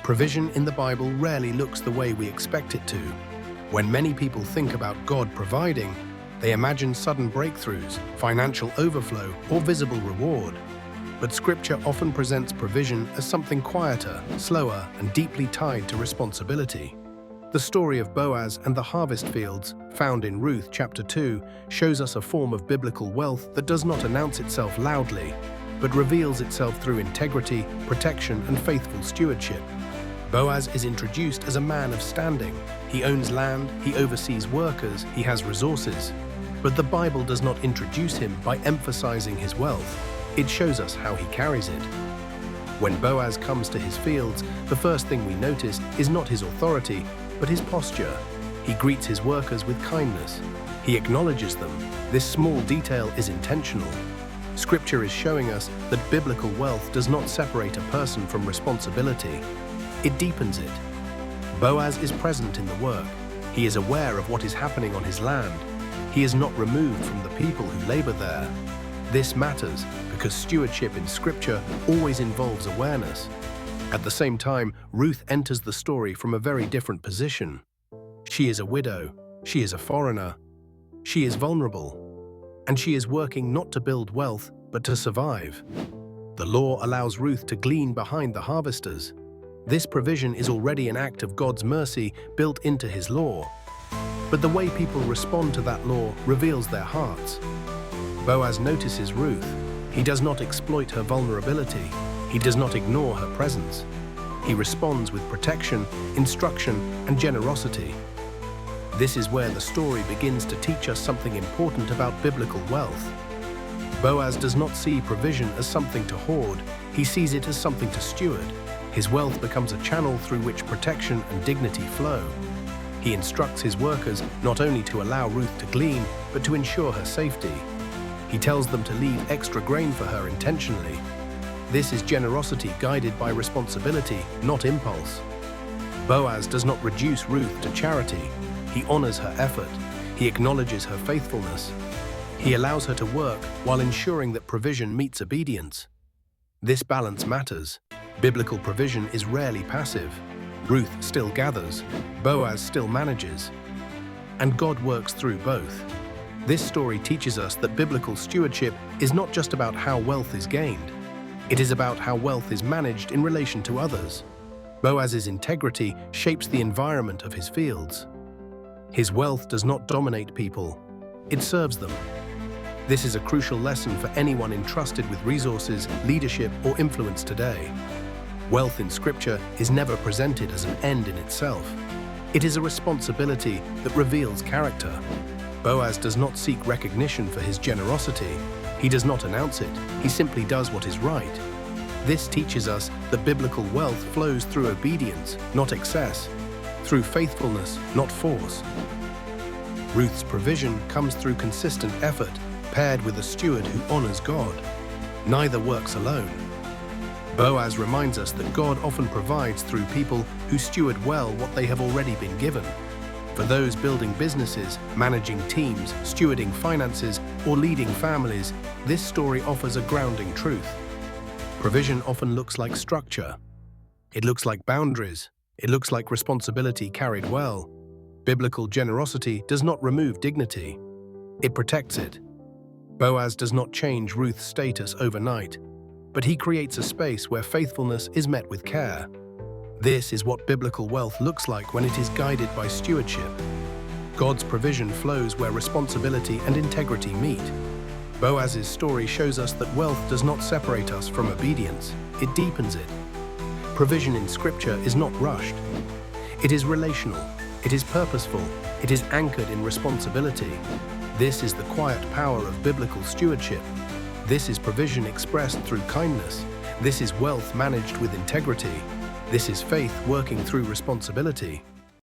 Provision in the Bible rarely looks the way we expect it to. When many people think about God providing, they imagine sudden breakthroughs, financial overflow, or visible reward. But Scripture often presents provision as something quieter, slower, and deeply tied to responsibility. The story of Boaz and the harvest fields, found in Ruth chapter 2, shows us a form of biblical wealth that does not announce itself loudly, but reveals itself through integrity, protection, and faithful stewardship. Boaz is introduced as a man of standing. He owns land, he oversees workers, he has resources. But the Bible does not introduce him by emphasizing his wealth. It shows us how he carries it. When Boaz comes to his fields, the first thing we notice is not his authority, but his posture. He greets his workers with kindness. He acknowledges them. This small detail is intentional. Scripture is showing us that biblical wealth does not separate a person from responsibility. It deepens it. Boaz is present in the work. He is aware of what is happening on his land. He is not removed from the people who labor there. This matters because stewardship in Scripture always involves awareness. At the same time, Ruth enters the story from a very different position. She is a widow. She is a foreigner. She is vulnerable. And she is working not to build wealth, but to survive. The law allows Ruth to glean behind the harvesters. This provision is already an act of God's mercy built into His law. But the way people respond to that law reveals their hearts. Boaz notices Ruth. He does not exploit her vulnerability. He does not ignore her presence. He responds with protection, instruction, and generosity. This is where the story begins to teach us something important about biblical wealth. Boaz does not see provision as something to hoard. He sees it as something to steward. His wealth becomes a channel through which protection and dignity flow. He instructs his workers not only to allow Ruth to glean, but to ensure her safety. He tells them to leave extra grain for her intentionally. This is generosity guided by responsibility, not impulse. Boaz does not reduce Ruth to charity. He honors her effort. He acknowledges her faithfulness. He allows her to work while ensuring that provision meets obedience. This balance matters. Biblical provision is rarely passive. Ruth still gathers. Boaz still manages. And God works through both. This story teaches us that biblical stewardship is not just about how wealth is gained. It is about how wealth is managed in relation to others. Boaz's integrity shapes the environment of his fields. His wealth does not dominate people. It serves them. This is a crucial lesson for anyone entrusted with resources, leadership, or influence today. Wealth in Scripture is never presented as an end in itself. It is a responsibility that reveals character. Boaz does not seek recognition for his generosity. He does not announce it. He simply does what is right. This teaches us that biblical wealth flows through obedience, not excess, through faithfulness, not force. Ruth's provision comes through consistent effort, paired with a steward who honors God. Neither works alone. Boaz reminds us that God often provides through people who steward well what they have already been given. For those building businesses, managing teams, stewarding finances, or leading families, this story offers a grounding truth. Provision often looks like structure. It looks like boundaries. It looks like responsibility carried well. Biblical generosity does not remove dignity. It protects it. Boaz does not change Ruth's status overnight, but he creates a space where faithfulness is met with care. This is what biblical wealth looks like when it is guided by stewardship. God's provision flows where responsibility and integrity meet. Boaz's story shows us that wealth does not separate us from obedience, it deepens it. Provision in Scripture is not rushed. It is relational, it is purposeful, it is anchored in responsibility. This is the quiet power of biblical stewardship. This is provision expressed through kindness. This is wealth managed with integrity. This is faith working through responsibility.